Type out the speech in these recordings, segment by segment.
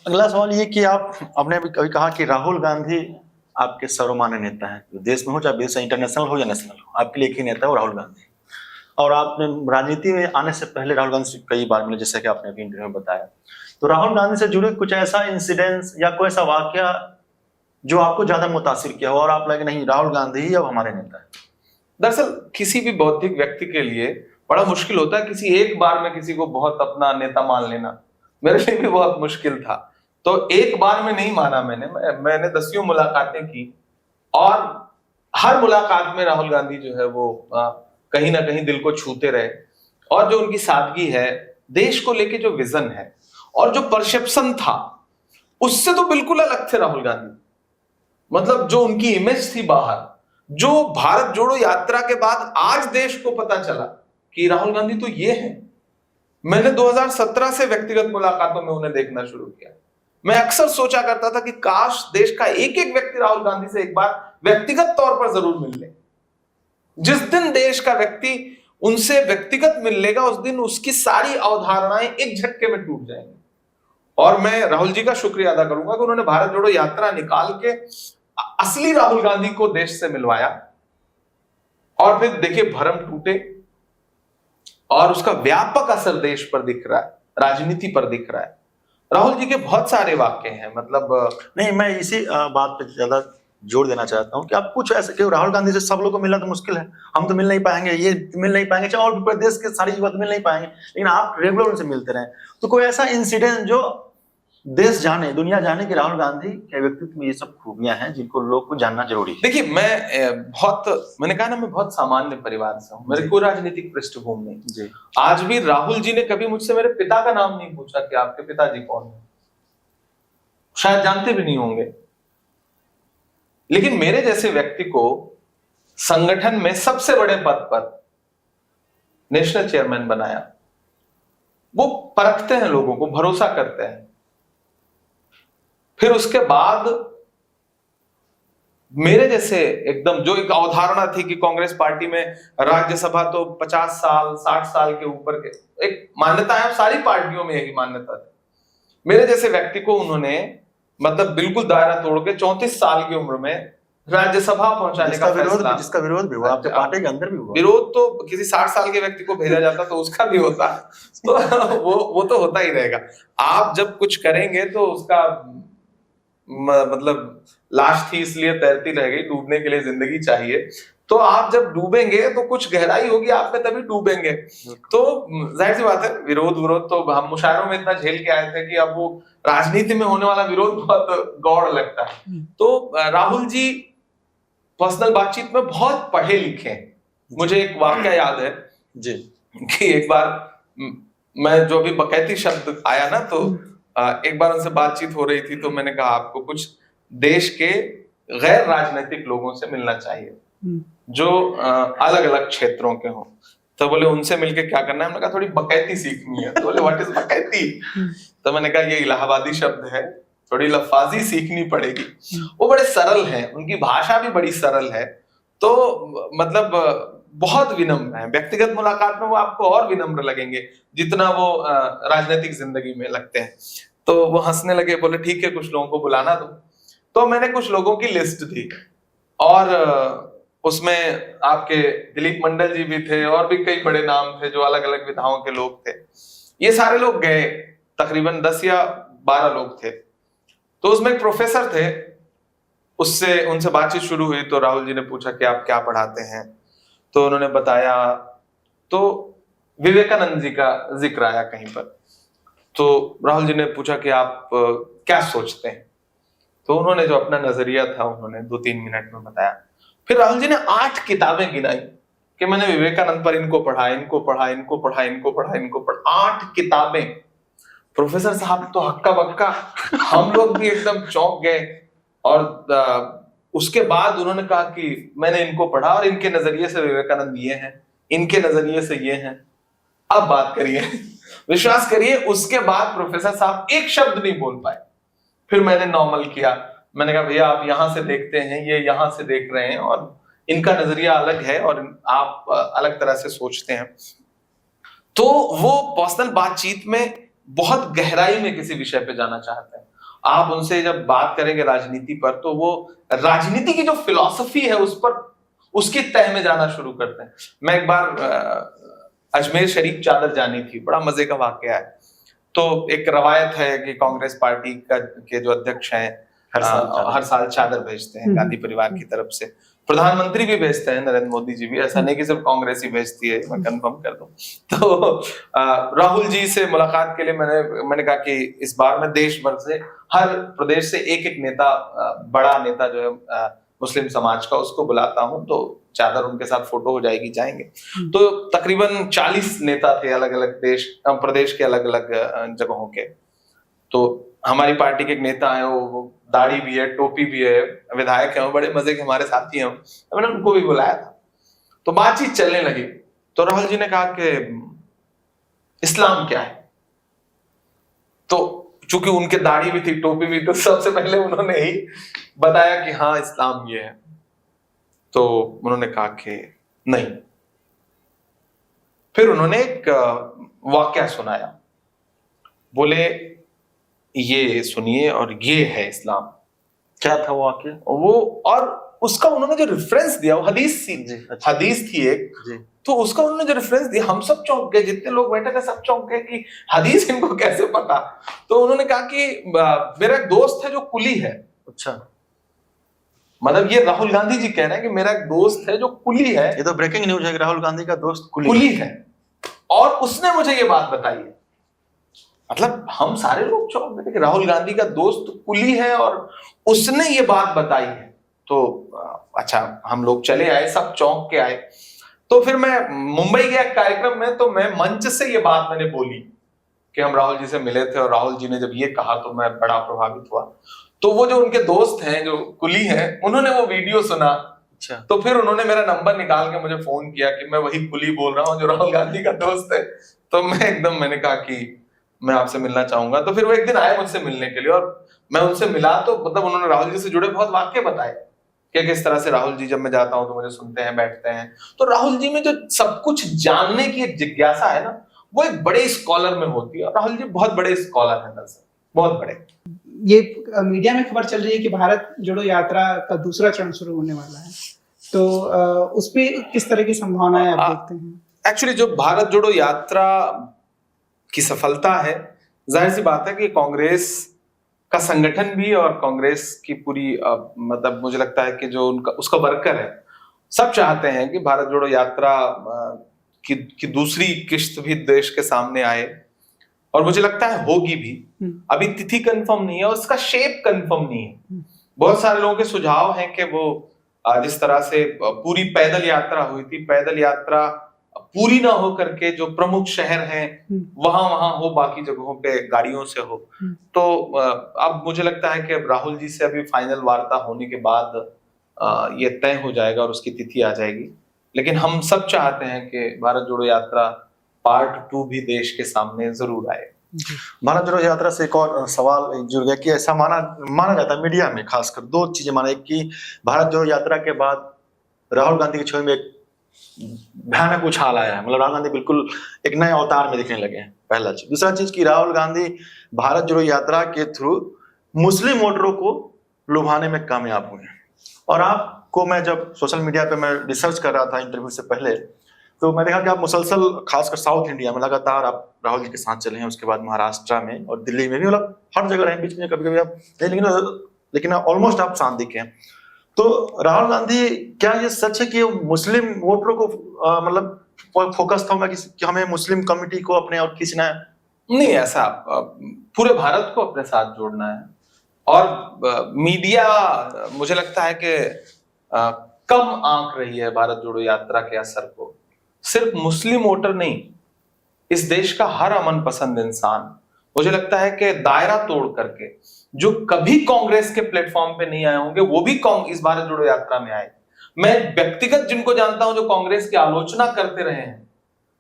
अगला सवाल ये कि आप आपने अभी कभी कहा कि राहुल गांधी आपके सर्वमान्य नेता हैं, जो देश में हो चाहे विदेश इंटरनेशनल हो या नेशनल हो, आपके लिए एक ही नेता है वो राहुल गांधी। और आपने राजनीति में आने से पहले राहुल गांधी से कई बार मिले, जैसे कि आपने अभी इंटरव्यू में बताया। तो राहुल गांधी से जुड़े कुछ ऐसा इंसिडेंस या कोई ऐसा वाक्य जो आपको ज्यादा मुतासिर किया हो और आप लगे नहीं राहुल गांधी ही अब हमारे नेता है? दरअसल किसी भी बौद्धिक व्यक्ति के लिए बड़ा मुश्किल होता है किसी एक बार में किसी को बहुत अपना नेता मान लेना। मेरे लिए भी बहुत मुश्किल था। तो एक बार में नहीं माना मैंने दसियों मुलाकातें की और हर मुलाकात में राहुल गांधी जो है वो कहीं ना कहीं दिल को छूते रहे। और जो उनकी सादगी है, देश को लेके जो विजन है और जो परसेप्शन था, उससे तो बिल्कुल अलग थे राहुल गांधी। मतलब जो उनकी इमेज थी बाहर, जो भारत जोड़ो यात्रा के बाद आज देश को पता चला कि राहुल गांधी तो ये हैं। मैंने 2017 से व्यक्तिगत मुलाकातों में उन्हें देखना शुरू किया। मैं अक्सर सोचा करता था कि काश देश का एक एक व्यक्ति राहुल गांधी से एक बार व्यक्तिगत तौर पर जरूर मिल ले। जिस दिन देश का व्यक्ति उनसे व्यक्तिगत मिल लेगा, उस दिन उसकी सारी अवधारणाएं एक झटके में टूट जाएंगी। और मैं राहुल जी का शुक्रिया अदा करूंगा कि उन्होंने भारत जोड़ो यात्रा निकाल के असली राहुल गांधी को देश से मिलवाया। और फिर देखिए भरम टूटे और उसका व्यापक असर देश पर दिख रहा है, राजनीति पर दिख रहा है। राहुल जी के बहुत सारे वाक्य हैं। मतलब नहीं, मैं इसी बात पे ज्यादा जोर देना चाहता हूं कि आप कुछ ऐसे कि राहुल गांधी से सब लोगों को मिलना तो मुश्किल है, हम तो मिल नहीं पाएंगे, ये मिल नहीं पाएंगे, चाहे और भी प्रदेश के सारी युवा मिल नहीं पाएंगे, लेकिन आप रेगुलर उनसे मिलते रहे। तो कोई ऐसा इंसिडेंट जो देश जाने, दुनिया जाने कि राहुल गांधी के व्यक्तित्व में ये सब खूबियां हैं जिनको लोग को जानना जरूरी है? देखिए मैंने कहा ना, मैं बहुत सामान्य परिवार से हूँ, मेरे कोई राजनीतिक पृष्ठभूमि नहीं जी। आज भी राहुल जी ने कभी मुझसे मेरे पिता का नाम नहीं पूछा कि आपके पिताजी कौन है, शायद जानते भी नहीं होंगे। लेकिन मेरे जैसे व्यक्ति को संगठन में सबसे बड़े पद पर नेशनल चेयरमैन बनाया। वो परखते हैं लोगों को, भरोसा करते हैं। फिर उसके बाद मेरे जैसे एकदम जो एक अवधारणा थी कि कांग्रेस पार्टी में राज्यसभा तो 50 साल 60 साल के ऊपर के एक मान्यता है, सारी पार्टियों में यही मान्यता थी। मेरे जैसे व्यक्ति को उन्होंने मतलब बिल्कुल दायरा तोड़ के 34 साल की उम्र में राज्यसभा पहुंचाने का फैसला। जिसका विरोध भी हुआ आपके पार्टी के अंदर भी हुआ। विरोध तो किसी 60 साल के व्यक्ति को भेजा जाता तो उसका भी होता। तो वो तो होता ही रहेगा। आप जब कुछ करेंगे तो उसका मतलब लाश थी इसलिए तैरती रह गई, डूबने के लिए जिंदगी चाहिए। तो आप जब डूबेंगे तो कुछ गहराई होगी आप में, तभी डूबेंगे। तो जाहिर सी बात है, विरोध तो हम मुशायरों में इतना झेल के आए थे कि अब वो राजनीति में होने वाला विरोध बहुत गौड़ लगता है। तो राहुल जी पर्सनल बातचीत में बहुत पढ़े लिखे हैं। मुझे एक वाक्य याद है जी कि एक बार मैं जो भी बकैती शब्द आया ना, तो एक बार उनसे बातचीत हो रही थी तो मैंने कहा आपको कुछ देश के गैर राजनीतिक लोगों से मिलना चाहिए जो अलग अलग क्षेत्रों के हों। तो बोले उनसे मिलके क्या करना है? मैंने कहा थोड़ी बकैती सीखनी है। तो बोले व्हाट इज बकैती? तो मैंने कहा ये इलाहाबादी शब्द है, थोड़ी लफ्फाजी सीखनी पड़ेगी। वो बड़े सरल हैं, उनकी भाषा भी बड़ी सरल है। तो मतलब बहुत विनम्र है। व्यक्तिगत मुलाकात में वो आपको और विनम्र लगेंगे जितना वो राजनीतिक जिंदगी में लगते हैं। तो वो हंसने लगे, बोले ठीक है कुछ लोगों को बुलाना दो। तो मैंने कुछ लोगों की लिस्ट दी और उसमें आपके दिलीप मंडल जी भी थे और भी कई बड़े नाम थे जो अलग अलग विधाओं के लोग थे। ये सारे लोग गए, तकरीबन 10 या 12 लोग थे। तो उसमें एक प्रोफेसर थे, उससे उनसे बातचीत शुरू हुई। तो राहुल जी ने पूछा कि आप क्या पढ़ाते हैं? तो उन्होंने बताया। तो विवेकानंद जी का जिक्र आया कहीं पर। तो राहुल जी ने पूछा कि आप क्या सोचते हैं? तो उन्होंने जो अपना नजरिया था उन्होंने 2-3 मिनट में बताया। फिर राहुल जी ने 8 किताबें गिनाई कि मैंने विवेकानंद पर इनको पढ़ा, इनको पढ़ा, इनको पढ़ा, इनको पढ़ा, इनको पढ़ा। 8 किताबें। प्रोफेसर साहब तो हक्का बक्का, हम लोग भी एकदम चौंक गए। और उसके बाद उन्होंने कहा कि मैंने इनको पढ़ा और इनके नजरिए से विवेकानंद ये हैं, इनके नजरिए से ये हैं, अब बात करिए। विश्वास करिए उसके बाद प्रोफेसर साहब एक शब्द नहीं बोल पाए। फिर मैंने नॉर्मल किया, मैंने कहा भैया आप यहां से देखते हैं, ये यहां से देख रहे हैं और इनका नजरिया अलग है और आप अलग तरह से सोचते हैं। तो वो पर्सनल बातचीत में बहुत गहराई में किसी विषय पे जाना चाहते हैं। आप उनसे जब बात करेंगे राजनीति पर, तो वो राजनीति की जो फिलॉसफी है उस पर, उसकी तह में जाना शुरू करते हैं। मैं एक बार अजमेर शरीफ चादर जानी थी, बड़ा मजे का वाकया है। तो एक रवायत है कि कांग्रेस पार्टी के जो अध्यक्ष हैं हर साल चादर भेजते हैं गांधी परिवार की तरफ से। प्रधानमंत्री भी भेजते हैं, नरेंद्र मोदी जी भी, ऐसा नहीं कि सिर्फ कांग्रेस ही भेजती है, मैं कंफर्म कर दूं। तो राहुल जी से मुलाकात के लिए मैंने कहा कि इस बार मैं देश भर से, हर प्रदेश से एक एक नेता, बड़ा नेता जो है मुस्लिम समाज का, उसको बुलाता हूं, तो चादर उनके साथ फोटो हो जाएगी, जाएंगे। तो तकरीबन 40 नेता थे अलग अलग प्रदेश के अलग अलग जगहों के। तो हमारी पार्टी के एक नेता है, वो दाढ़ी भी है, टोपी भी है, विधायक है, वो बड़े मजे के हमारे साथी हैं, तो मैंने उनको भी बुलाया था। तो बातचीत चलने लगी, तो राहुल जी ने कहा कि इस्लाम क्या है। तो चूंकि उनके दाढ़ी भी थी, टोपी भी, तो सबसे पहले उन्होंने ही बताया कि हाँ इस्लाम ये है। तो उन्होंने कहा कि नहीं। फिर उन्होंने एक वाकया सुनाया, बोले ये सुनिए और ये है इस्लाम। क्या था वो वाकया? वो, और उसका उन्होंने जो रेफरेंस दिया वो हदीस थी एक जी। तो उसका उन्होंने जो रेफरेंस दिया, हम सब चौंक गए, जितने लोग बैठे थे सब चौंक गए कि हदीस इनको कैसे पता। तो उन्होंने कहा कि मेरा एक दोस्त है जो कुली है। अच्छा, मतलब ये राहुल गांधी जी कह रहे हैं कि मेरा एक दोस्त है जो कुली है। ये तो ब्रेकिंग न्यूज है कि राहुल गांधी का दोस्त कुली है, और उसने मुझे ये बात बताई है। मतलब हम सारे लोग चौंक गए कि राहुल गांधी का दोस्त कुली है और उसने ये बात बताई है। तो अच्छा, हम लोग चले आए, सब चौंक के आए। तो फिर मैं मुंबई गया कार्यक्रम में, तो मैं मंच से ये बात मैंने बोली कि हम राहुल जी से मिले थे, और राहुल जी ने जब ये कहा तो मैं बड़ा प्रभावित हुआ। तो वो जो उनके दोस्त हैं जो कुली हैं, उन्होंने वो वीडियो सुना। अच्छा। तो फिर उन्होंने मेरा नंबर निकाल के मुझे फोन किया कि मैं वही कुली बोल रहा हूँ जो राहुल गांधी का दोस्त है। तो मैंने कहा कि मैं आपसे मिलना चाहूंगा। तो फिर वो एक दिन आए मुझसे मिलने के लिए, और मैं उनसे मिला, तो मतलब उन्होंने राहुल जी से जुड़े बहुत वाक्य बताए कि किस तरह से राहुल जी जब मैं जाता हूं तो मुझे सुनते हैं, बैठते हैं। तो राहुल जी में जो सब कुछ जानने की एक जिज्ञासा है ना, वो एक बड़े स्कॉलर में होती है। राहुल जी बहुत बड़े स्कॉलर हैं, दरअसल बहुत बड़े। ये मीडिया में खबर चल रही है कि भारत जोड़ो यात्रा का दूसरा चरण शुरू होने वाला है, तो उस पे किस तरह की संभावनाएं आप देखते हैं? एक्चुअली जो भारत जोड़ो यात्रा की सफलता है, जाहिर सी बात है कि कांग्रेस का संगठन भी और कांग्रेस की पूरी मतलब मुझे लगता है कि जो उसका वर्कर है, सब चाहते हैं कि भारत जोड़ो यात्रा की दूसरी किश्त भी देश के सामने आए, और मुझे लगता है होगी भी। अभी तिथि कंफर्म नहीं है, उसका शेप कंफर्म नहीं है। बहुत सारे लोगों के सुझाव हैं कि वो जिस तरह से पूरी पैदल यात्रा हुई थी, पैदल यात्रा पूरी ना हो करके जो प्रमुख शहर हैं वहां हो, बाकी जगहों पे गाड़ियों से हो। तो अब मुझे लगता है कि राहुल जी से अभी फाइनल वार्ता होने के बाद ये तय हो जाएगा और उसकी तिथि आ जाएगी। लेकिन हम सब चाहते हैं कि भारत जोड़ो यात्रा पार्ट 2 भी देश के सामने जरूर आए। भारत जोड़ो यात्रा से एक और सवाल जुड़ गया कि ऐसा माना जाता है मीडिया में, खासकर दो चीजें माना, एक कि भारत जोड़ो यात्रा के बाद राहुल गांधी की छवि में एक भयानक उछाल आया है, मतलब राहुल गांधी बिल्कुल एक नए अवतार में दिखने लगे हैं, पहला चीज। दूसरा चीज कि राहुल गांधी भारत जोड़ो यात्रा के थ्रू मुस्लिम वोटरों को लुभाने में कामयाब हुए हैं। और आपको मैं जब सोशल मीडिया पे मैं रिसर्च कर रहा था इंटरव्यू से पहले, तो मैं देखा कि आप मुसलसल खासकर साउथ इंडिया में लगातार आप राहुल जी के साथ चले हैं, उसके बाद महाराष्ट्र में और दिल्ली में भी, मतलब हर जगह रहे, बीच में कभी कभी आप लेकिन ऑलमोस्ट आप साथ दिखे हैं। तो राहुल गांधी, क्या ये सच है कि मुस्लिम वोटरों को मतलब फोकस था होगा कि हमें मुस्लिम कम्युनिटी को अपने और खींचना है? नहीं, ऐसा पूरे भारत को अपने साथ जोड़ना है। और मीडिया मुझे लगता है कि कम आंक रही है भारत जोड़ो यात्रा के असर को। सिर्फ मुस्लिम वोटर नहीं, इस देश का हर अमन पसंद इंसान, मुझे लगता है कि दायरा तोड़ करके जो कभी कांग्रेस के प्लेटफॉर्म पे नहीं आए होंगे, वो भी इस भारत जोड़ो यात्रा में आए। मैं व्यक्तिगत जिनको जानता हूं जो कांग्रेस की आलोचना करते रहे हैं,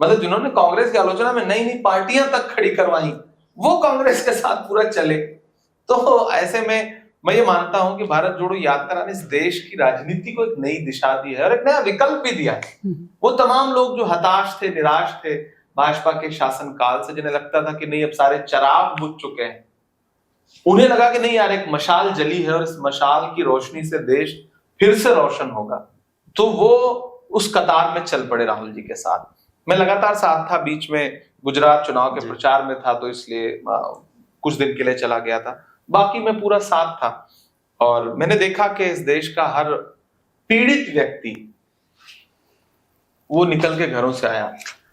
मतलब जिन्होंने कांग्रेस की आलोचना में नई नई पार्टियां तक खड़ी करवाई, वो कांग्रेस के साथ पूरा चले। तो ऐसे में मैं ये मानता हूं कि भारत जोड़ो यात्रा ने इस देश की राजनीति को एक नई दिशा दी है और एक नया विकल्प भी दिया है। वो तमाम लोग जो हताश थे, निराश थे, भाजपा के शासनकाल से, जिन्हें लगता था कि नहीं अब सारे चिराग बुझ चुके हैं, उन्हें लगा कि नहीं यार एक मशाल जली है और इस मशाल की रोशनी से देश फिर से रोशन होगा, तो वो उस कतार में चल पड़े राहुल जी के साथ। मैं लगातार साथ था, बीच में गुजरात चुनाव के प्रचार में था तो इसलिए कुछ दिन के लिए चला गया था, बाकी मैं पूरा साथ था। और मैंने देखा कि इस देश का हर पीड़ित व्यक्ति वो निकल के घरों से आया।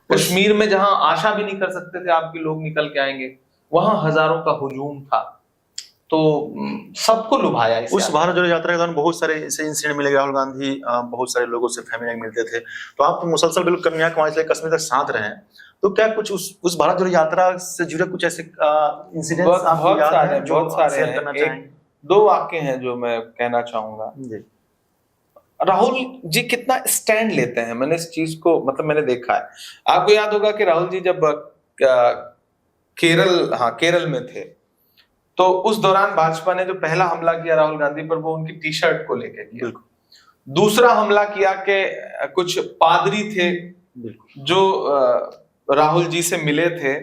कश्मीर में जहां आशा भी नहीं कर सकते थे आपके लोग निकल के आएंगे, वहां हजारों का हुजूम था, तो सबको लुभाया। उस भारत जोड़ो यात्रा के दौरान बहुत सारे ऐसे इंसिडेंट मिले, राहुल गांधी बहुत सारे लोगों से फैमिली में मिलते थे, तो आप तो मुसलसल बिल्कुल कन्याकुमारी से कश्मीर तक साथ रहे हैं, तो क्या कुछ उस भारत जोड़ो यात्रा से जुड़े कुछ ऐसे इंसिडेंट्स आपको याद हैं जो आप शेयर करना चाहेंगे? 2 वाक्य हैं जो मैं कहना चाहूंगा। राहुल जी कितना स्टैंड लेते हैं, मैंने इस चीज को मतलब मैंने देखा है। आपको याद होगा कि राहुल जी जब केरल में थे, तो उस दौरान भाजपा ने जो पहला हमला किया राहुल गांधी पर, वो उनकी टी शर्ट को लेकर किया। दूसरा हमला किया कि कुछ पादरी थे जो राहुल जी से मिले थे,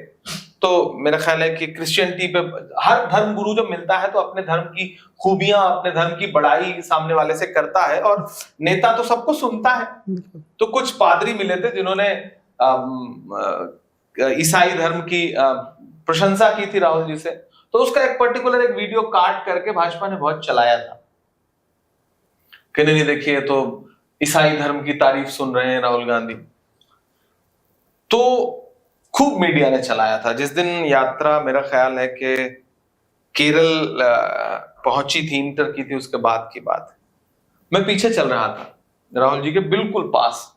तो मेरा ख्याल है कि क्रिश्चियनिटी पे हर धर्म गुरु जब मिलता है तो अपने धर्म की खूबियां, अपने धर्म की बड़ाई सामने वाले से करता है, और नेता तो सबको सुनता है। तो कुछ पादरी मिले थे जिन्होंने ईसाई धर्म की प्रशंसा की थी राहुल जी से, तो उसका एक पर्टिकुलर एक वीडियो काट करके भाजपा ने बहुत चलाया था कि नहीं देखिए तो ईसाई धर्म की तारीफ सुन रहे हैं राहुल गांधी, तो खूब मीडिया ने चलाया था। जिस दिन यात्रा मेरा ख्याल है कि केरल पहुंची थी, इंटर की थी, उसके बाद की बात, मैं पीछे चल रहा था राहुल जी के बिल्कुल पास,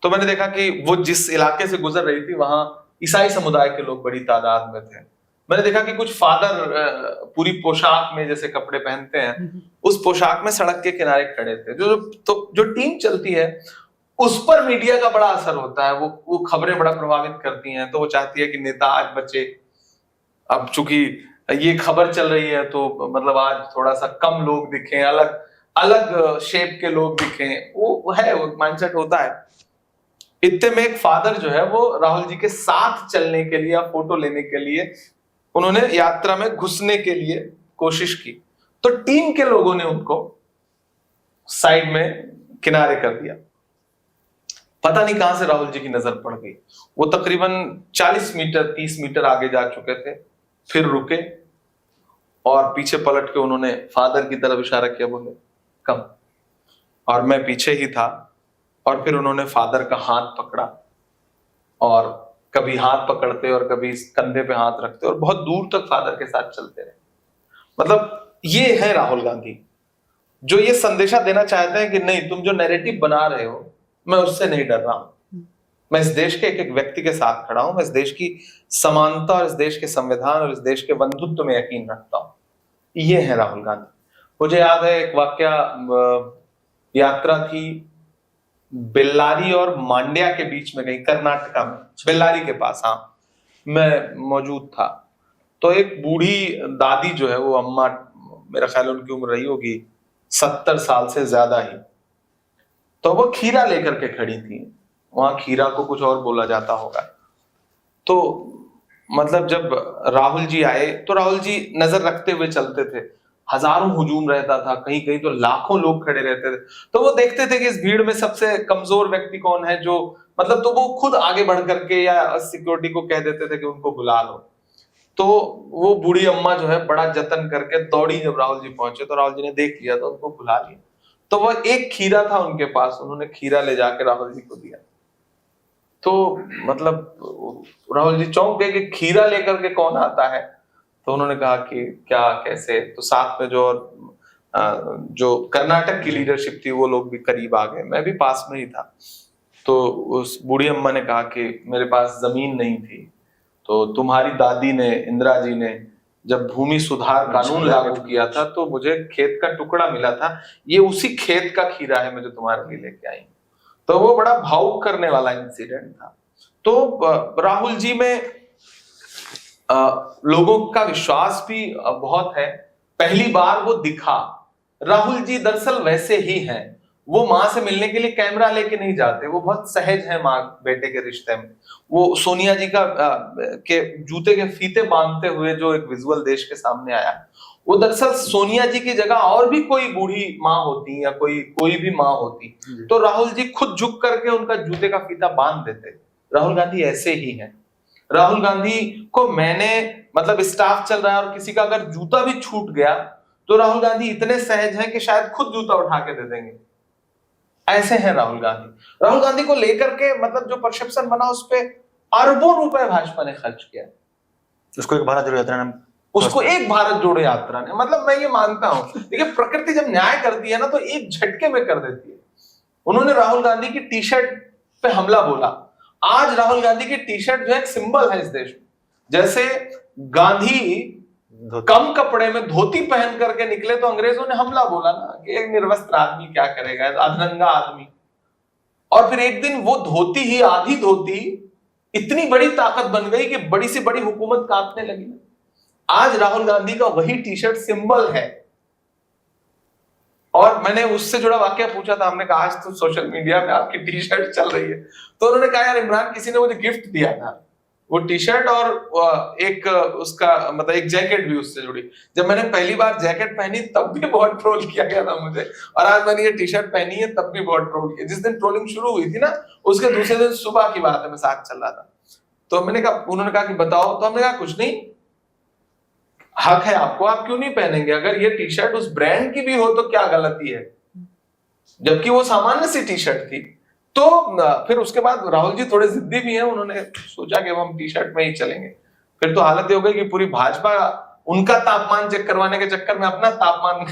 तो मैंने देखा कि वो जिस इलाके से गुजर रही थी वहां ईसाई समुदाय के लोग बड़ी तादाद में थे। मैंने देखा कि कुछ फादर पूरी पोशाक में जैसे कपड़े पहनते हैं, उस पोशाक में सड़क के किनारे खड़े थे। जो टीम चलती है उस पर मीडिया का बड़ा असर होता है, वो खबरें बड़ा प्रभावित करती हैं, तो वो चाहती है कि नेता आज बचे। अब चूंकि ये खबर चल रही है तो मतलब आज थोड़ा सा कम लोग दिखें, अलग अलग शेप के लोग दिखें, वो माइंडसेट होता है। इतने में एक फादर जो है वो राहुल जी के साथ चलने के लिए, फोटो लेने के लिए, उन्होंने यात्रा में घुसने के लिए कोशिश की, तो टीम के लोगों ने उनको साइड में किनारे कर दिया। पता नहीं कहां से राहुल जी की नजर पड़ गई, वो तकरीबन 40 मीटर 30 मीटर आगे जा चुके थे, फिर रुके और पीछे पलट के उन्होंने फादर की तरफ इशारा किया, बोले कम, और मैं पीछे ही था, और फिर उन्होंने फादर का हाथ पकड़ा, और कभी हाथ पकड़ते और कभी कंधे पे हाथ रखते और बहुत दूर तक फादर के साथ चलते रहे। मतलब ये है राहुल गांधी, जो ये संदेशा देना चाहते हैं कि नहीं, तुम जो नैरेटिव बना रहे हो मैं उससे नहीं डर रहा हूं, मैं इस देश के एक एक व्यक्ति के साथ खड़ा हूं, मैं इस देश की समानता और इस देश के संविधान और इस देश के बंधुत्व में यकीन रखता हूं। ये है राहुल गांधी। मुझे याद है एक वाकया, यात्रा थी बेल्लारी और मांड्या के बीच में, कहीं कर्नाटका में, बेल्लारी के पास, हाँ, मैं मौजूद था। तो एक बूढ़ी दादी जो है, वो अम्मा, मेरा ख्याल उनकी उम्र रही होगी 70 साल से ज्यादा ही, तो वो खीरा लेकर के खड़ी थी। वहां खीरा को कुछ और बोला जाता होगा। तो मतलब जब राहुल जी आए तो राहुल जी नजर रखते हुए चलते थे, हजारों हुजूम रहता था, कहीं कहीं तो लाखों लोग खड़े रहते थे, तो वो देखते थे कि इस भीड़ में सबसे कमजोर व्यक्ति कौन है, जो मतलब, तो वो खुद आगे बढ़ करके या सिक्योरिटी को कह देते थे कि उनको बुला लो। तो वो बूढ़ी अम्मा जो है बड़ा जतन करके दौड़ी, जब राहुल जी पहुंचे तो राहुल जी ने देख लिया तो उनको बुला लिया। तो वो एक खीरा था उनके पास, उन्होंने खीरा ले जाके राहुल जी को दिया। तो मतलब राहुल जी चौंक गए कि खीरा लेकर के कौन आता है, तो उन्होंने कहा कि क्या, कैसे, तो साथ में जो कर्नाटक की लीडरशिप थी वो लोग भी करीब आ गए, मैं भी पास में ही था। तो उस बूढ़ी अम्मा ने कहा कि मेरे पास जमीन नहीं थी, तो तुम्हारी दादी ने, इंदिरा जी ने, जब भूमि सुधार कानून लागू किया था तो मुझे खेत का टुकड़ा मिला था, ये उसी खेत का खीरा है मैं जो तुम्हारे लिए लेके आई। तो वो बड़ा भावुक करने वाला इंसिडेंट था। तो राहुल जी में लोगों का विश्वास भी बहुत है। पहली बार वो दिखा, राहुल जी दरअसल वैसे ही हैं, वो माँ से मिलने के लिए कैमरा लेके नहीं जाते, वो बहुत सहज है माँ बेटे के रिश्ते में। वो सोनिया जी के जूते के फीते बांधते हुए जो एक विजुअल देश के सामने आया, वो दरअसल सोनिया जी की जगह और भी कोई बूढ़ी माँ होती या कोई भी माँ होती तो राहुल जी खुद झुक करके उनका जूते का फीता बांध देते। राहुल गांधी ऐसे ही हैं। राहुल गांधी को मैंने मतलब स्टाफ चल रहा है और किसी का अगर जूता भी छूट गया तो राहुल गांधी इतने सहज हैं कि शायद खुद जूता उठा के दे देंगे। ऐसे हैं राहुल गांधी। राहुल गांधी को लेकर के मतलब जो परसेप्शन बना उस पे अरबों रुपए भाजपा ने खर्च किया। उसको एक भारत जोड़ो यात्रा ने उसको एक भारत जोड़ो यात्रा ने, मतलब मैं ये मानता हूं देखिए प्रकृति जब न्याय करती है ना तो एक झटके में कर देती है। उन्होंने राहुल गांधी की टी शर्ट पे हमला बोला। आज राहुल गांधी की टी शर्ट जो है एक सिंबल है इस देश में। जैसे गांधी कम कपड़े में धोती पहन करके निकले तो अंग्रेजों ने हमला बोला ना कि एक निर्वस्त्र आदमी क्या करेगा, अधनंगा आदमी। और फिर एक दिन वो धोती ही, आधी धोती इतनी बड़ी ताकत बन गई कि बड़ी से बड़ी हुकूमत कांपने लगी। आज राहुल गांधी का वही टी शर्ट सिंबल है। और मैंने उससे जुड़ा वाक्य पूछा था, हमने कहा आज तो सोशल मीडिया में आपकी टी शर्ट चल रही है, तो उन्होंने कहा यार इमरान किसी ने मुझे गिफ्ट दिया था वो टी शर्ट और एक उसका मतलब एक जैकेट भी उससे जुड़ी। जब मैंने पहली बार जैकेट पहनी तब भी बहुत ट्रोल किया गया था मुझे, और आज मैंने ये टी शर्ट पहनी है तब भी बहुत ट्रोल किया। जिस दिन ट्रोलिंग शुरू हुई थी ना उसके दूसरे दिन सुबह की बात है, मैं साथ चल रहा था तो मैंने कहा, उन्होंने कहा कि बताओ, तो हमने कहा कुछ नहीं, हक है आपको, आप क्यों नहीं पहनेंगे? अगर ये टी शर्ट उस ब्रांड की भी हो तो क्या गलती है, जबकि वो सामान्य सी टी शर्ट थी। तो फिर उसके बाद राहुल जी थोड़े जिद्दी भी हैं, उन्होंने सोचा कि हम टी शर्ट में ही चलेंगे। फिर तो हालत ये हो गई कि पूरी भाजपा उनका तापमान चेक करवाने के चक्कर में अपना तापमान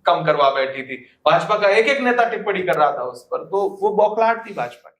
कम करवा बैठी थी। भाजपा का एक एक नेता टिप्पणी कर रहा था उस पर, तो वो बौखलाहट थी भाजपा की।